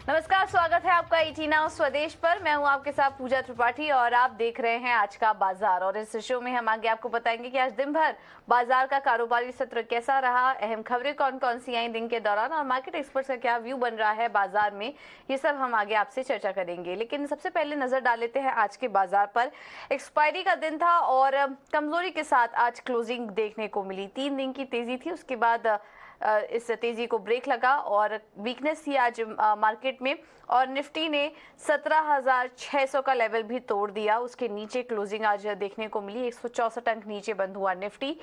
नमस्कार, स्वागत है आपका 18 नाउ स्वदेश पर। मैं हूं आपके साथ पूजा त्रिपाठी और आप देख रहे हैं आज का बाजार। और इस शो में हम आगे आपको बताएंगे कि आज दिन भर बाजार का कारोबारी सत्र कैसा रहा, अहम खबरें कौन कौन सी आई दिन के दौरान और मार्केट एक्सपर्ट्स का क्या व्यू बन रहा है बाजार में, ये सब हम आगे आपसे चर्चा करेंगे। लेकिन सबसे पहले नजर डाल लेते हैं आज के बाजार पर। एक्सपायरी का दिन था और कमजोरी के साथ आज क्लोजिंग देखने को मिली। 3 दिन की तेजी थी, उसके बाद इस तेजी को ब्रेक लगा और वीकनेस थी आज मार्केट में। और निफ्टी ने 17,600 का लेवल भी तोड़ दिया, उसके नीचे क्लोजिंग आज देखने को मिली। 164 अंक नीचे बंद हुआ निफ्टी।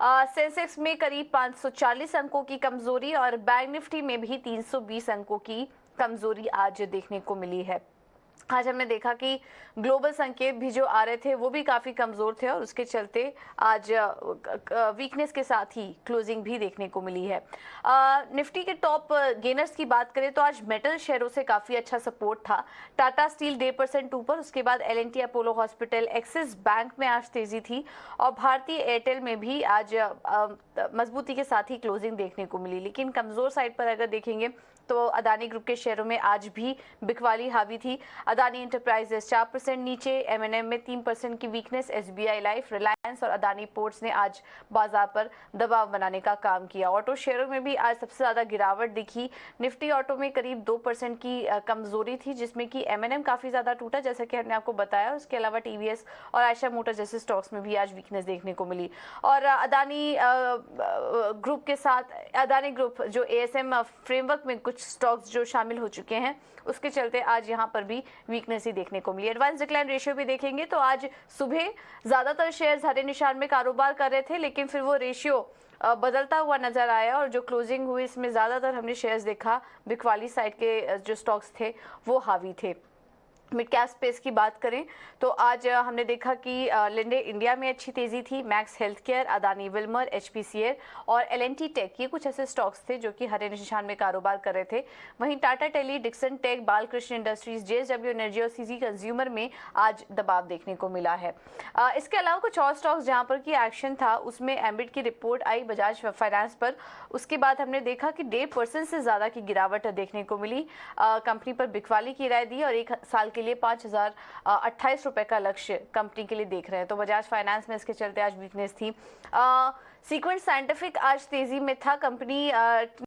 सेंसेक्स में करीब 540 अंकों की कमजोरी और बैंक निफ्टी में भी 320 अंकों की कमजोरी आज देखने को मिली है। आज हमने देखा कि ग्लोबल संकेत भी जो आ रहे थे वो भी काफी कमजोर थे और उसके चलते आज वीकनेस के साथ ही क्लोजिंग भी देखने को मिली है। निफ्टी के टॉप गेनर्स की बात करें तो आज मेटल शेयरों से काफी अच्छा सपोर्ट था। टाटा स्टील 1.5% ऊपर, उसके बाद L&T, Apollo hospital, axis bank में आज तेजी थी और भारतीय एयरटेल में भी आज मजबूती के साथ ही क्लोजिंग देखने को मिली। लेकिन कमजोर साइड पर अगर देखेंगे तो अदानी ग्रुप के शेयरों में आज भी बिकवाली हावी थी। अदानी इंटरप्राइजेस 4% नीचे, एमएनएम में 3% की वीकनेस, एसबीआई लाइफ, रिलायंस और अदानी पोर्ट्स ने आज बाजार पर दबाव बनाने का काम किया। ऑटो शेयरों में भी आज सबसे ज्यादा गिरावट दिखी। निफ्टी ऑटो में करीब 2% की कमजोरी थी, जिसमें कि एमएनएम काफी ज्यादा टूटा जैसा कि हमने आपको बताया। उसके अलावा टीवीएस और आयशा मोटर जैसे स्टॉक्स में भी आज वीकनेस देखने को मिली। और अदानी ग्रुप के साथ अदानी ग्रुप जो एएसएम फ्रेमवर्क में कुछ स्टॉक्स जो शामिल हो चुके हैं, उसके चलते आज यहां पर भी वीकनेस ही देखने को मिली। एडवांस डिक्लाइन रेशियो भी देखेंगे तो आज सुबह ज्यादातर शेयर्स हरे निशान में कारोबार कर रहे थे, लेकिन फिर वो रेशियो बदलता हुआ नजर आया और जो क्लोजिंग हुई इसमें ज्यादातर हमने शेयर्स देखा बिकवाली साइड के जो स्टॉक्स थे वो हावी थे। मिड कैप स्पेस की बात करें तो आज हमने देखा कि लिंडे इंडिया में अच्छी तेजी थी। Max health care, Adani Wilmer, HPCL और एल&टी टेक, ये कुछ ऐसे स्टॉक्स थे जो कि हरे निशान में कारोबार कर रहे थे। वहीं Tata tele, Dixon tech, Balkrishna industries, JSW energy और सीजी कंज्यूमर में आज दबाव देखने को मिला है। इसके अलावा कुछ और स्टॉक्स जहां पर की एक्शन था उसमें एम्बिट की रिपोर्ट आई बजाज फाइनेंस पर। उसके बाद हमने देखा कि 1.5% से ज्यादा की गिरावट देखने को मिली। कंपनी पर बिकवाली की राय दी और एक साल के लिए 5,028 रुपए का लक्ष्य कंपनी के लिए देख रहे हैं। तो बजाज फाइनेंस में इसके चलते आज वीकनेस थी। सीक्वेंट साइंटिफिक आज तेजी में था। कंपनी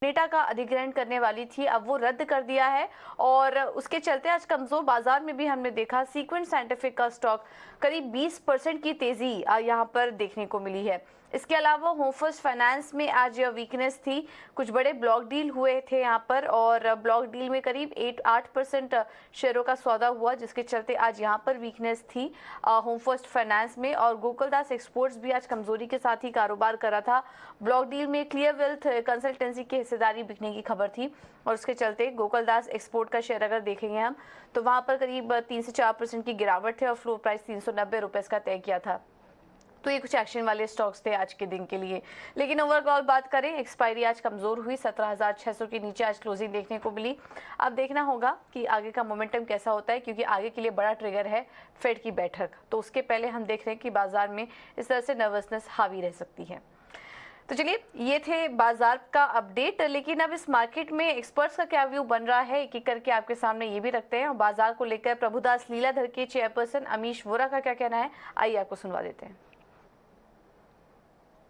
नेटा का अधिग्रहण करने वाली थी, अब वो रद्द कर दिया है और उसके चलते आज कमजोर बाजार में भी हमने देखा सीक्वेंट साइंटिफिक का स्टॉक करीब 20% की तेजी यहां पर देखने को मिली है। इसके अलावा होम फर्स्ट फाइनेंस में आज वीकनेस थी। कुछ बड़े ब्लॉक डील हुए थे यहाँ पर और ब्लॉक डील में करीब 8% शेयरों का सौदा हुआ, जिसके चलते आज यहाँ पर वीकनेस थी होम फर्स्ट फाइनेंस में। और गोकुलदास एक्सपोर्ट्स भी आज कमजोरी के साथ ही कारोबार कर रहा था। ब्लॉक डील में क्लियर वेल्थ कंसल्टेंसी की हिस्सेदारी बिकने की खबर थी और उसके चलते गोकुलदास एक्सपोर्ट का शेयर अगर देखेंगे हम तो वहां पर करीब 3 से 4% की गिरावट थे और फ्लोर प्राइस 390 रुपए का तय किया था। तो ये कुछ एक्शन वाले स्टॉक्स थे आज के दिन के लिए। लेकिन ओवरऑल बात करें, एक्सपायरी आज कमजोर हुई, 17,600 के नीचे आज क्लोजिंग देखने को मिली। अब देखना होगा कि आगे का मोमेंटम कैसा होता है, क्योंकि आगे के लिए बड़ा ट्रिगर है फेड की बैठक। तो उसके पहले हम देख रहे हैं कि बाजार में इस तरह से नर्वसनेस हावी रह सकती है। तो चलिए, ये थे बाजार का अपडेट। लेकिन अब इस मार्केट में एक्सपर्ट्स का क्या व्यू बन रहा है, एक एक करके आपके सामने ये भी रखते हैं। और बाजार को लेकर प्रभुदास लीलाधर के चेयरपर्सन अमीश वोरा का क्या कहना है, आइए आपको सुनवा देते हैं।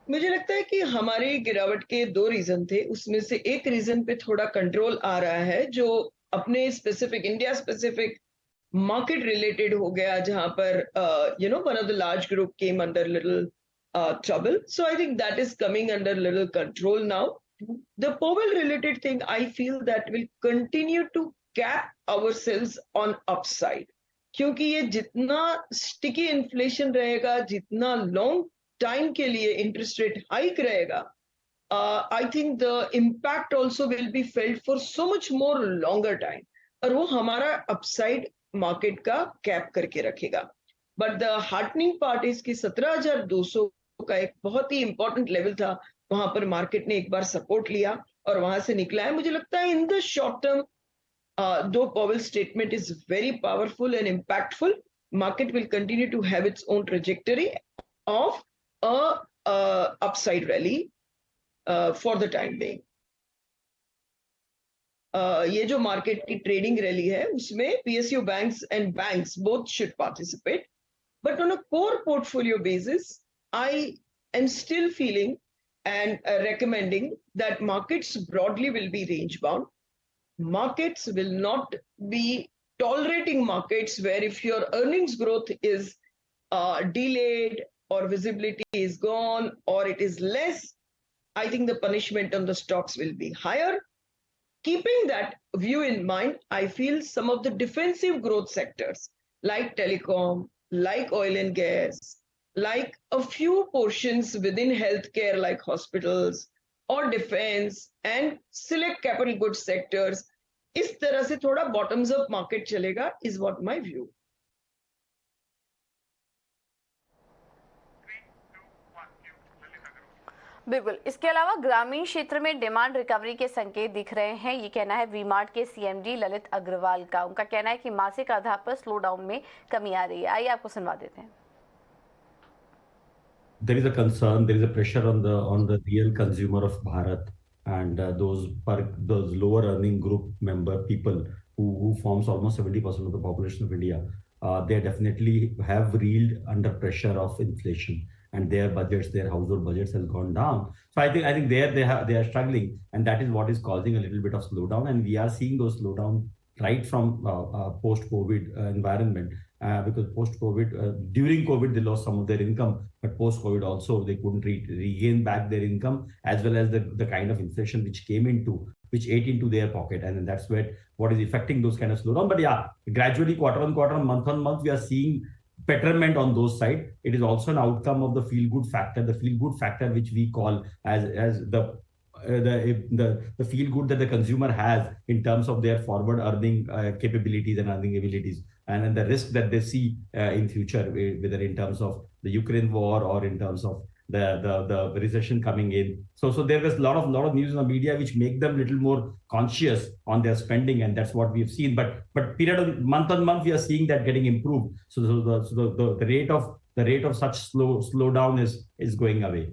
मुझे लगता है कि हमारी गिरावट के 2 रीज़न थे, उसमें से एक रीज़न पे थोड़ा कंट्रोल आ रहा है, जो अपने specific India specific market related हो गया, जहाँ पर one of the large group came under little trouble. So I think that is coming under little control now. The Powell related thing, I feel that will continue to cap ourselves on upside. क्योंकि ये जितना sticky inflation रहेगा, जितना long time के लिए interest rate hike रहेगा, I think the impact also will be felt for so much more longer time, और वो हमारा अपसाइड मार्केट का कैप करके रखेगा। But the heartening part is कि 17,200 का एक बहुत ही इंपॉर्टेंट लेवल था, वहां पर मार्केट ने एक बार सपोर्ट लिया और वहां से निकला है। मुझे लगता है in the short term, though Powell's statement is very powerful and impactful, market will continue to have its own trajectory of a upside rally for the time being. ये जो मार्केट की ट्रेडिंग रैली है उसमें PSU banks both should participate. But on a core portfolio basis, I am still feeling and recommending that markets broadly will be range bound. Markets will not be tolerating markets where if your earnings growth is delayed or visibility is gone or it is less, I think the punishment on the stocks will be higher. Keeping that view in mind, I feel some of the defensive growth sectors like telecom, like oil and gas, like a few portions within healthcare like hospitals or defense and select capital goods sectors, इस तरह से थोड़ा bottoms up market चलेगा is what my view. बिल्कुल। इसके अलावा ग्रामीण क्षेत्र में डिमांड रिकवरी के संकेत दिख रहे हैं, ये कहना है वी मार्ट के CMD ललित अग्रवाल का। उनका कहना है कि मासिक आधार पर स्लो डाउन में कमी आ रही है। आइए आपको सुनवा देते हैं। There is a concern, there is a pressure on the real consumer of Bharat, and those lower earning group member people who forms almost 70% of the population of India. They definitely have reeled under pressure of inflation, and their budgets, their household budgets has gone down. So I think they are struggling, and that is what is causing a little bit of slowdown. And we are seeing those slowdown right from post-COVID environment. Because post-COVID, during COVID, they lost some of their income, but post-COVID also, they couldn't regain back their income, as well as the kind of inflation which ate into their pocket. And that's what is affecting those kind of slowdown. But yeah, gradually, quarter on quarter, month on month, we are seeing betterment on those side. It is also an outcome of the feel-good factor, which we call as the feel good that the consumer has in terms of their forward earning capabilities and earning abilities, and then the risk that they see in future, whether in terms of the Ukraine war or in terms of the recession coming in. So there was a lot of news in the media which make them little more conscious on their spending, and that's what we've seen. But period of month on month, we are seeing that getting improved. So the rate of such slowdown is going away.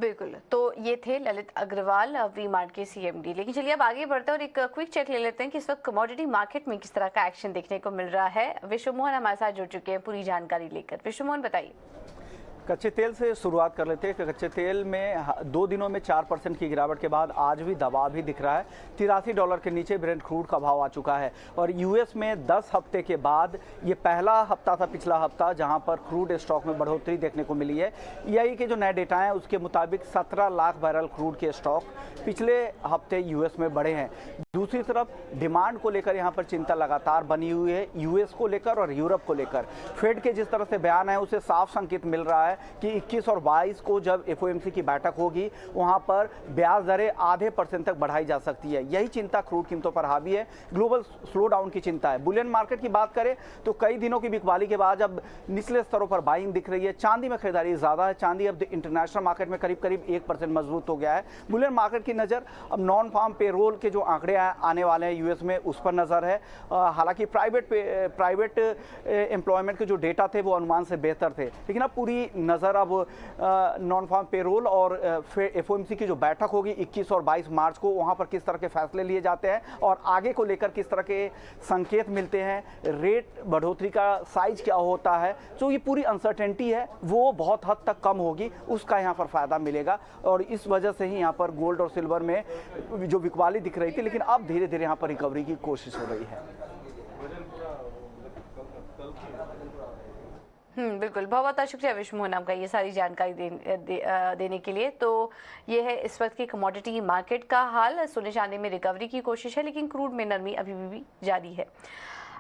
बिल्कुल। तो ये थे Lalit Agarwal we mart के CMD। लेकिन चलिए अब आगे बढ़ते हैं और एक क्विक चेक ले लेते हैं कि इस वक्त कमोडिटी मार्केट में किस तरह का एक्शन देखने को मिल रहा है। विश्व मोहन हमारे साथ जुड़ चुके हैं पूरी जानकारी लेकर। विश्व मोहन बताइए। कच्चे तेल से शुरुआत कर लेते हैं कि कच्चे तेल में 2 दिनों में 4% की गिरावट के बाद आज भी दबाव ही दिख रहा है। $83 के नीचे ब्रेंट क्रूड का भाव आ चुका है और यूएस में 10 हफ्ते के बाद ये पहला हफ्ता था, पिछला हफ्ता, जहां पर क्रूड स्टॉक में बढ़ोतरी देखने को मिली है। EIA के जो नए डेटा हैं उसके मुताबिक 17 लाख बैरल क्रूड के स्टॉक पिछले हफ्ते यूएस में बढ़े हैं। दूसरी तरफ डिमांड को लेकर यहाँ पर चिंता लगातार बनी हुई है, यूएस को लेकर और यूरोप को लेकर। फेड के जिस तरह से बयान है उसे साफ संकेत मिल रहा है कि 21 और 22 को जब FOMC की बैठक होगी वहां पर ब्याज दरें आधे % तक बढ़ाई जा सकती है। यही चिंता क्रूड कीमतों पर हावी है। ग्लोबल स्लो डाउन की चिंता है। बुलियन मार्केट की बात करें तो कई दिनों की बिकवाली के बाद अब निचले स्तरों पर बाइंग दिख रही है। चांदी में खरीदारी ज्यादा है। चांदी अब इंटरनेशनल मार्केट में करीब 1% मजबूत हो गया है। बुलियन मार्केट की नजर अब नॉन फार्म पेरोल के जो आंकड़े आने वाले हैं यूएस में उस पर नजर है। हालांकि प्राइवेट एम्प्लॉयमेंट के जो डेटा थे वो अनुमान से बेहतर थे, लेकिन अब पूरी नजर अब नॉन फार्म पेरोल और FOMC की जो बैठक होगी 21 और 22 मार्च को, वहां पर किस तरह के फैसले लिए जाते हैं और आगे को लेकर किस तरह के संकेत मिलते हैं, रेट बढ़ोतरी का साइज क्या होता है, तो ये पूरी अनसर्टेनिटी है वो बहुत हद तक कम होगी, उसका यहाँ पर फायदा मिलेगा। और इस वजह से ही यहाँ पर गोल्ड और सिल्वर में जो बिकवाली दिख रही थी, लेकिन अब धीरे धीरे यहाँ पर रिकवरी की कोशिश हो रही है। बिल्कुल। बहुत बहुत शुक्रिया विश्व मोहन आपका ये सारी जानकारी देने के लिए। तो ये है इस वक्त की कमोडिटी मार्केट का हाल। सोने चांदी में रिकवरी की कोशिश है, लेकिन क्रूड में नरमी अभी भी जारी है।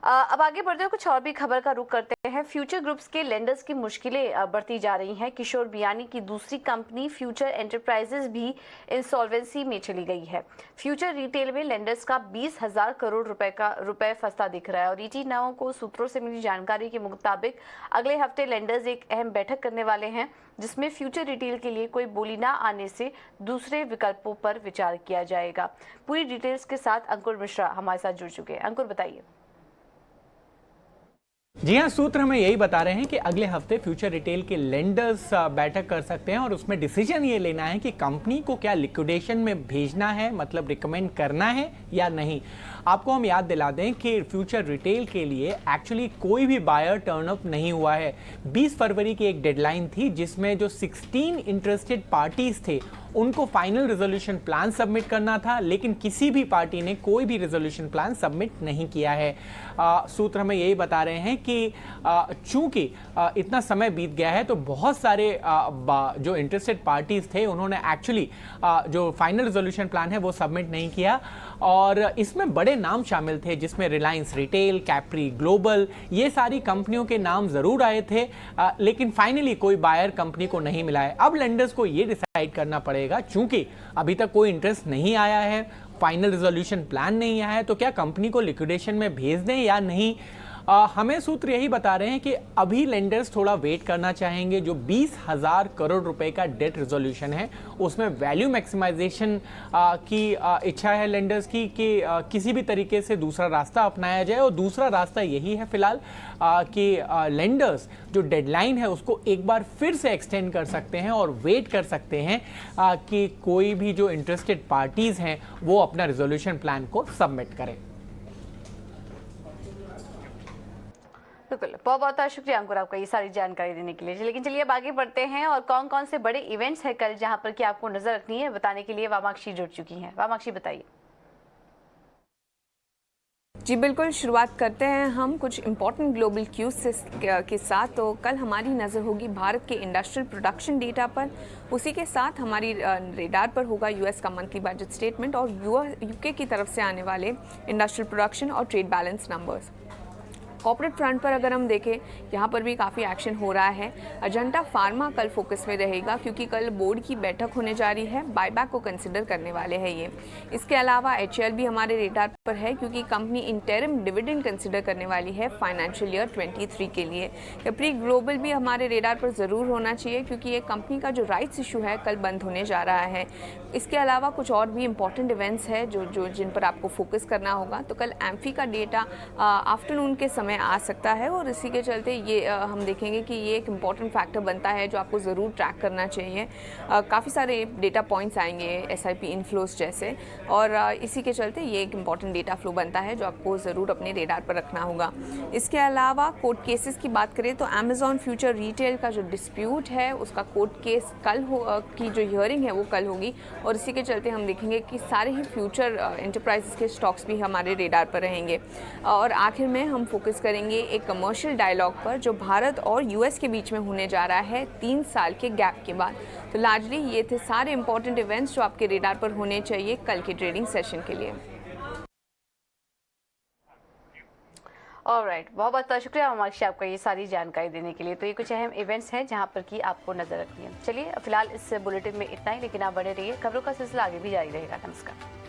अब आगे बढ़ते हैं, कुछ और भी खबर का रुख करते हैं। फ्यूचर ग्रुप्स के लेंडर्स की मुश्किलें बढ़ती जा रही हैं। किशोर बियानी की दूसरी कंपनी फ्यूचर एंटरप्राइजेज भी इंसॉल्वेंसी में चली गई है। फ्यूचर रिटेल में लेंडर्स का 20,000 करोड़ रुपए फंसता दिख रहा है और ET Now को सूत्रों से मिली जानकारी के मुताबिक अगले हफ्ते लेंडर्स एक अहम बैठक करने वाले हैं, जिसमें फ्यूचर रिटेल के लिए कोई बोली ना आने से दूसरे विकल्पों पर विचार किया जाएगा। पूरी डिटेल्स के साथ अंकुर मिश्रा हमारे साथ जुड़ चुके हैं। अंकुर बताइए। जी हाँ, सूत्र हमें यही बता रहे हैं कि अगले हफ्ते फ्यूचर रिटेल के लेंडर्स बैठक कर सकते हैं और उसमें डिसीजन ये लेना है कि कंपनी को क्या लिक्विडेशन में भेजना है, मतलब रिकमेंड करना है या नहीं। आपको हम याद दिला दें कि फ्यूचर रिटेल के लिए एक्चुअली कोई भी बायर टर्न अप नहीं हुआ है। 20 फरवरी की एक डेडलाइन थी जिसमें जो 16 इंटरेस्टेड पार्टीज थे उनको फाइनल रेजोल्यूशन प्लान सबमिट करना था, लेकिन किसी भी पार्टी ने कोई भी रेजोल्यूशन प्लान सबमिट नहीं किया है। सूत्र हमें यही बता रहे हैं कि चूंकि इतना समय बीत गया है तो बहुत सारे जो इंटरेस्टेड पार्टीज थे उन्होंने एक्चुअली जो फाइनल रेजोल्यूशन प्लान है वो सबमिट नहीं किया, और इसमें बड़े नाम शामिल थे जिसमें रिलायंस रिटेल, कैप्री ग्लोबल, ये सारी कंपनियों के नाम जरूर आए थे, लेकिन फाइनली कोई बायर कंपनी को नहीं मिला है। अब लेंडर्स को ये डिसाइड करना पड़ेगा, चूंकि अभी तक कोई इंटरेस्ट नहीं आया है, फाइनल रेजोल्यूशन प्लान नहीं आया है, तो क्या कंपनी को लिक्विडेशन में भेज दें या नहीं। हमें सूत्र यही बता रहे हैं कि अभी लेंडर्स थोड़ा वेट करना चाहेंगे। जो 20,000 करोड़ रुपए का डेट रेजोल्यूशन है उसमें वैल्यू मैक्सिमाइजेशन की इच्छा है लेंडर्स की कि किसी भी तरीके से दूसरा रास्ता अपनाया जाए, और दूसरा रास्ता यही है फिलहाल कि लेंडर्स जो डेडलाइन है उसको एक बार फिर से एक्सटेंड कर सकते हैं और वेट कर सकते हैं कि कोई भी जो इंटरेस्टेड पार्टीज हैं वो अपना रेजोल्यूशन प्लान को सबमिट करें। बिल्कुल, बहुत बहुत शुक्रिया अंकुर आपका ये सारी जानकारी देने के लिए। लेकिन चलिए अब आगे बढ़ते हैं और कौन कौन से बड़े इवेंट्स हैं कल जहां पर कि आपको नजर रखनी है, बताने के लिए वामाक्षी जुड़ चुकी हैं। वामाक्षी बताइए। जी बिल्कुल, शुरुआत करते हैं हम कुछ इम्पॉर्टेंट ग्लोबल क्यूज के साथ। तो कल हमारी नज़र होगी भारत के इंडस्ट्रियल प्रोडक्शन डेटा पर, उसी के साथ हमारी रेडार पर होगा यूएस का मंथली बजट स्टेटमेंट और यूके की तरफ से आने वाले इंडस्ट्रियल प्रोडक्शन और trade balance numbers. Corporate front पर अगर हम देखें, यहाँ पर भी काफ़ी एक्शन हो रहा है। अजंता फार्मा कल फोकस में रहेगा क्योंकि कल बोर्ड की बैठक होने जा रही है, बायबैक को कंसिडर करने वाले हैं ये। इसके अलावा HCL भी हमारे रेडार पर है क्योंकि कंपनी इंटरिम डिविडेंड कंसिडर करने वाली है फाइनेंशियल ईयर 23 के लिए। कैप्री ग्लोबल भी हमारे रेडार पर ज़रूर होना चाहिए क्योंकि ये कंपनी का जो राइट्स इशू है कल बंद होने जा रहा है। इसके अलावा कुछ और भी इंपॉर्टेंट इवेंट्स हैं जो जिन पर आपको फोकस करना होगा। तो कल एम्फी का डेटा आफ्टरनून के समय आ सकता है और इसी के चलते ये हम देखेंगे कि ये एक इम्पॉर्टेंट फैक्टर बनता है जो आपको ज़रूर ट्रैक करना चाहिए। काफ़ी सारे डेटा पॉइंट्स आएंगे SIP इनफ्लोज जैसे, और इसी के चलते ये एक इम्पॉर्टेंट डेटा फ्लो बनता है जो आपको ज़रूर अपने रेडार पर रखना होगा। इसके अलावा कोर्ट केसेस की बात करें तो अमेजॉन फ्यूचर रिटेल का जो डिस्प्यूट है उसका कोर्ट केस कल की जो हियरिंग है वो कल होगी, और इसी के चलते हम देखेंगे कि सारे ही फ्यूचर एंटरप्राइजेस के स्टॉक्स भी हमारे रेडार पर रहेंगे। और आखिर में हम फोकस करेंगे एक कमर्शियल डायलॉग पर जो भारत और US के बीच में होने जा रहा है 3 साल के गैप के बाद। तो लार्जली ये थे सारे इंपॉर्टेंट इवेंट्स जो आपके रेडार पर होने चाहिए कल के ट्रेडिंग सेशन के लिए। ऑलराइट, बहुत बहुत शुक्रिया वामाक्षी आपका ये सारी जानकारी देने के लिए। तो ये कुछ अहम इवेंट्स हैं जहां पर कि आपको नजर रखनी है। चलिए फिलहाल इस बुलेटिन में इतना ही, लेकिन आप बने रहिए, खबरों का सिलसिला आगे भी जारी रहेगा। नमस्कार।